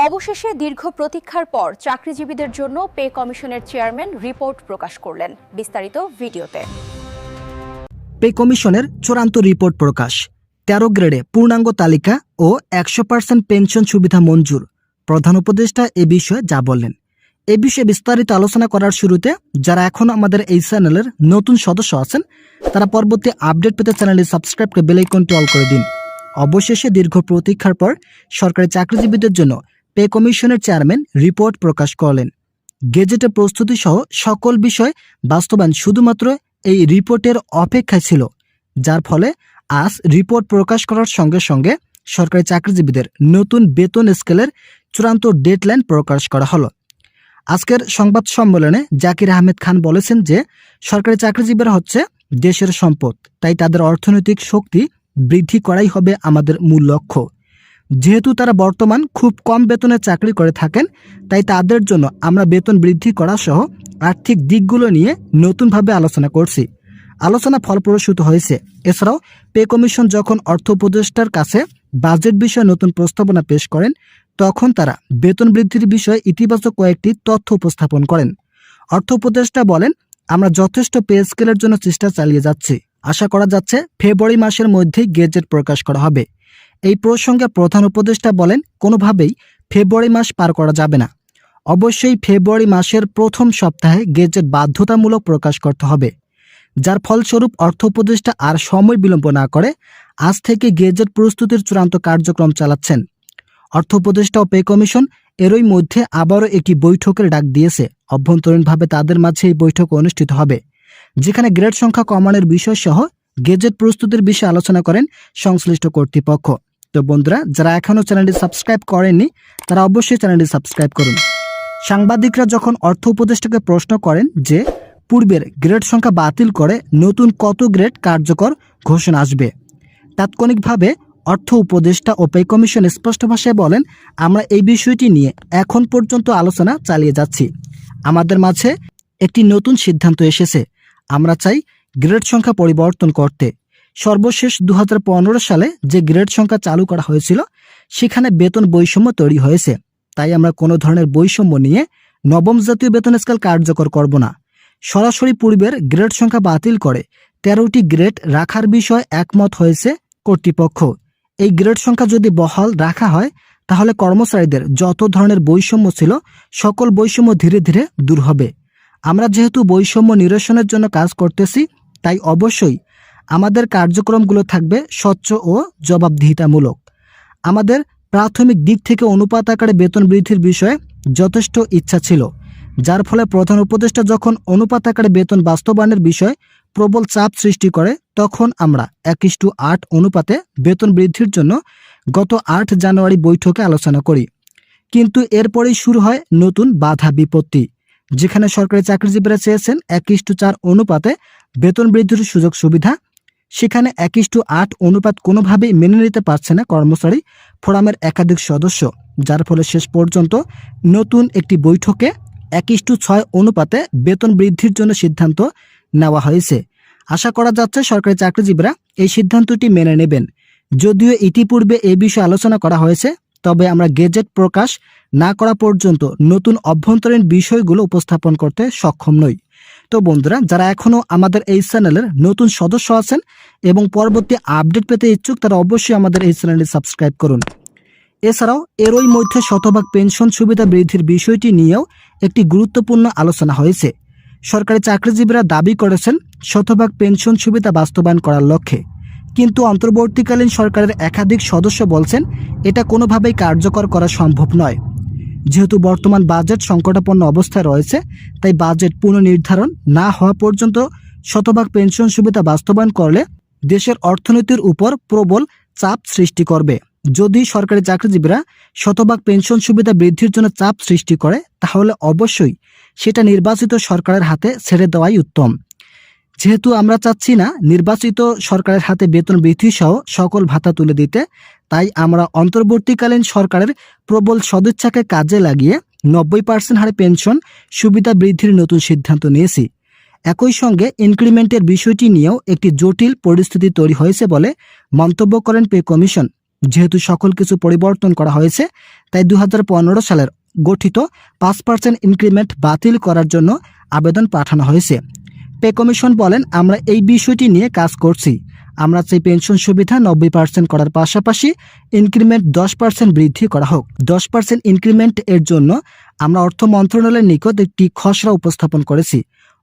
অবশেষে দীর্ঘ প্রতীক্ষার পর চাকরিজীবীদের জন্য পে কমিশনের চেয়ারম্যান রিপোর্ট প্রকাশ করলেন। বিস্তারিত ভিডিওতে। পে কমিশনের চূড়ান্ত রিপোর্ট প্রকাশ। 13 গ্রেডে পূর্ণাঙ্গ তালিকা ও 100% পেনশন সুবিধা মঞ্জুর। প্রধান উপদেষ্টা এ বিষয়ে যা বললেন, এ বিষয়ে বিস্তারিত আলোচনা করার শুরুতে যারা এখনো আমাদের এই চ্যানেলের নতুন সদস্য আছেন তারা পরবর্তী আপডেট পেতে চ্যানেলটি সাবস্ক্রাইব করে বেল আইকনটি অল করে দিন। অবশেষে দীর্ঘ প্রতীক্ষার পর সরকারি চাকরিজীবীদের জন্য পে কমিশনের চেয়ারম্যান রিপোর্ট প্রকাশ করলেন। গেজেটের প্রস্তুতি সহ সকল বিষয় বাস্তবায়ন শুধুমাত্র এই রিপোর্টের অপেক্ষায় ছিল, যার ফলে আজ রিপোর্ট প্রকাশ করার সঙ্গে সঙ্গে সরকারি চাকরিজীবীদের নতুন বেতন স্কেলের চূড়ান্ত ডেডলাইন প্রকাশ করা হলো। আজকের সংবাদ সম্মেলনে জাকির আহমেদ খান বলেছেন যে সরকারি চাকরিজীবীরা হচ্ছে দেশের সম্পদ, তাই তাদের অর্থনৈতিক শক্তি বৃদ্ধি করাই হবে আমাদের মূল লক্ষ্য। যেহেতু তারা বর্তমান খুব কম বেতনে চাকরি করে থাকেন, তাই তাদের জন্য আমরা বেতন বৃদ্ধি করা সহ আর্থিক দিকগুলো নিয়ে নতুনভাবে আলোচনা করছি। আলোচনা ফলপ্রসূ হয়েছে। এছাড়াও পে কমিশন যখন অর্থ উপদেষ্টার কাছে বাজেট বিষয়ে নতুন প্রস্তাবনা পেশ করেন, তখন তারা বেতন বৃদ্ধির বিষয়ে ইতিবাচক কয়েকটি তথ্য উপস্থাপন করেন। অর্থ উপদেষ্টা বলেন, আমরা যথেষ্ট পে স্কেলের জন্য চেষ্টা চালিয়ে যাচ্ছি। আশা করা যাচ্ছে ফেব্রুয়ারি মাসের মধ্যেই গেজেট প্রকাশ করা হবে। এই প্রসঙ্গে প্রধান উপদেষ্টা বলেন, কোনোভাবেই ফেব্রুয়ারি মাস পার করা যাবে না। অবশ্যই ফেব্রুয়ারি মাসের প্রথম সপ্তাহে গেজেট বাধ্যতামূলক প্রকাশ করতে হবে, যার ফলস্বরূপ অর্থ উপদেষ্টা আর সময় বিলম্ব না করে আজ থেকে গেজেট প্রস্তুতির চূড়ান্ত কার্যক্রম চালাচ্ছেন। অর্থ উপদেষ্টা ও পে কমিশন এরই মধ্যে আবারও একটি বৈঠকের ডাক দিয়েছে। অভ্যন্তরীণভাবে তাদের মাঝে এই বৈঠক অনুষ্ঠিত হবে, যেখানে গ্রেড সংখ্যা কমানোর বিষয় সহ গেজেট প্রস্তুতির বিষয়ে আলোচনা করেন সংশ্লিষ্ট কর্তৃপক্ষ। তো বন্ধুরা, যারা এখনও চ্যানেলটি সাবস্ক্রাইব করেননি তারা অবশ্যই চ্যানেলটি সাবস্ক্রাইব করুন। সাংবাদিকরা যখন অর্থ উপদেষ্টাকে প্রশ্ন করেন যে পূর্বের গ্রেড সংখ্যা বাতিল করে নতুন কত গ্রেড কার্যকর ঘোষণা আসবে, তাৎক্ষণিকভাবে অর্থ উপদেষ্টা ও পে কমিশন স্পষ্ট ভাষায় বলেন, আমরা এই বিষয়টি নিয়ে এখন পর্যন্ত আলোচনা চালিয়ে যাচ্ছি। আমাদের মাঝে একটি নতুন সিদ্ধান্ত এসেছে। আমরা চাই গ্রেড সংখ্যা পরিবর্তন করতে। সর্বশেষ 2015 সালে যে গ্রেড সংখ্যা চালু করা হয়েছিল সেখানে বেতন বৈষম্য তৈরি হয়েছে, তাই আমরা কোনো ধরনের বৈষম্য নিয়ে নবম জাতীয় বেতন স্কেল কার্যকর করব না। সরাসরি পূর্বের গ্রেড সংখ্যা বাতিল করে 13টি গ্রেড রাখার বিষয়ে একমত হয়েছে কর্তৃপক্ষ। এই গ্রেড সংখ্যা যদি বহাল রাখা হয় তাহলে কর্মচারীদের যত ধরনের বৈষম্য ছিল সকল বৈষম্য ধীরে ধীরে দূর হবে। আমরা যেহেতু বৈষম্য নিরসনের জন্য কাজ করতেছি, তাই অবশ্যই আমাদের কার্যক্রমগুলো থাকবে স্বচ্ছ ও জবাবদিহিতামূলক। আমাদের প্রাথমিক দিক থেকে অনুপাত আকারে বেতন বৃদ্ধির বিষয়ে যথেষ্ট ইচ্ছা ছিল, যার ফলে প্রধান উপদেষ্টা যখন অনুপাত আকারে বেতন বাস্তবায়নের বিষয়ে প্রবল চাপ সৃষ্টি করে, তখন আমরা 1:8 অনুপাতে বেতন বৃদ্ধির জন্য গত 8 জানুয়ারি বৈঠকে আলোচনা করি। কিন্তু এরপরেই শুরু হয় নতুন বাধা বিপত্তি, যেখানে সরকারি চাকরিজীবীরা চেয়েছেন 1:4 অনুপাতে বেতন বৃদ্ধির সুযোগ সুবিধা, সেখানে 1:8 অনুপাত কোনোভাবেই মেনে নিতে পারছে না কর্মচারী ফোরামের একাধিক সদস্য, যার ফলে শেষ পর্যন্ত নতুন একটি বৈঠকে 1:6 অনুপাতে বেতন বৃদ্ধির জন্য সিদ্ধান্ত নেওয়া হয়েছে। আশা করা যাচ্ছে সরকারি চাকরিজীবীরা এই সিদ্ধান্তটি মেনে নেবেন। যদিও ইতিপূর্বে এই বিষয়ে আলোচনা করা হয়েছে, তবে আমরা গেজেট প্রকাশ না করা পর্যন্ত নতুন অভ্যন্তরীণ বিষয়গুলো উপস্থাপন করতে সক্ষম নই। তো বন্ধুরা, যারা এখনও আমাদের এই চ্যানেলের নতুন সদস্য আছেন এবং পরবর্তী আপডেট পেতে ইচ্ছুক তারা অবশ্যই আমাদের এই চ্যানেলটি সাবস্ক্রাইব করুন। এছাড়াও এরই মধ্যে শতভাগ পেনশন সুবিধা বৃদ্ধির বিষয়টি নিয়েও একটি গুরুত্বপূর্ণ আলোচনা হয়েছে। সরকারি চাকরিজীবীরা দাবি করেছেন শতভাগ পেনশন সুবিধা বাস্তবায়ন করার লক্ষ্যে, কিন্তু অন্তর্বর্তীকালীন সরকারের একাধিক সদস্য বলছেন এটা কোনোভাবেই কার্যকর করা সম্ভব নয়। যেহেতু বর্তমান বাজেট সংকটাপন্ন অবস্থায় রয়েছে, তাই বাজেট পুনর্নির্ধারণ না হওয়া পর্যন্ত শতভাগ পেনশন সুবিধা বাস্তবায়ন করলে দেশের অর্থনীতির উপর প্রবল চাপ সৃষ্টি করবে। যদি সরকারি চাকরিজীবীরা শতভাগ পেনশন সুবিধা বৃদ্ধির জন্য চাপ সৃষ্টি করে, তাহলে অবশ্যই সেটা নির্বাচিত সরকারের হাতে ছেড়ে দেওয়াই উত্তম। যেহেতু আমরা চাচ্ছি না নির্বাচিত সরকারের হাতে বেতন বৃদ্ধি সহ সকল ভাতা তুলে দিতে, তাই আমরা অন্তর্বর্তীকালীন সরকারের প্রবল সদিচ্ছাকে কাজে লাগিয়ে 90% হারে পেনশন সুবিধা বৃদ্ধির নতুন সিদ্ধান্ত নিয়েছি। একই সঙ্গে ইনক্রিমেন্টের বিষয়টি নিয়েও একটি জটিল পরিস্থিতি তৈরি হয়েছে বলে মন্তব্য করেন পে কমিশন। যেহেতু সকল কিছু পরিবর্তন করা হয়েছে, তাই 2015 সালের গঠিত 5% ইনক্রিমেন্ট বাতিল করার জন্য আবেদন পাঠানো হয়েছে। পে কমিশন বলেন, আমরা এই বিষয়টি নিয়ে কাজ করছি। আমরা চাই পেনশন সুবিধা 90% করার পাশাপাশি ইনক্রিমেন্ট 10% বৃদ্ধি করা হোক। 10% ইনক্রিমেন্ট এর জন্য আমরা অর্থ মন্ত্রণালয়ের নিকট একটি খসড়া উপস্থাপন করেছি।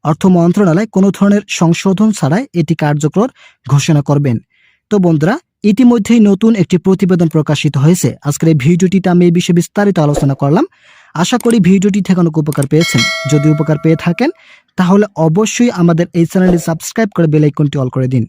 অর্থ মন্ত্রণালয় কোনো ধরনের সংশোধন ছাড়াই এটি কার্যকর ঘোষণা করবেন। তো বন্ধুরা, ইতিমধ্যেই নতুন একটি প্রতিবেদন প্রকাশিত হয়েছে। আজকের এই ভিডিওটিতে আমি এই বিষয়ে বিস্তারিত আলোচনা করলাম। আশা করি ভিডিওটি থেকে অনেক উপকার পেয়েছেন। যদি উপকার পেয়ে থাকেন তাহলে অবশ্যই আমাদের এই চ্যানেলটি সাবস্ক্রাইব করে বেল আইকনটি অল করে দিন।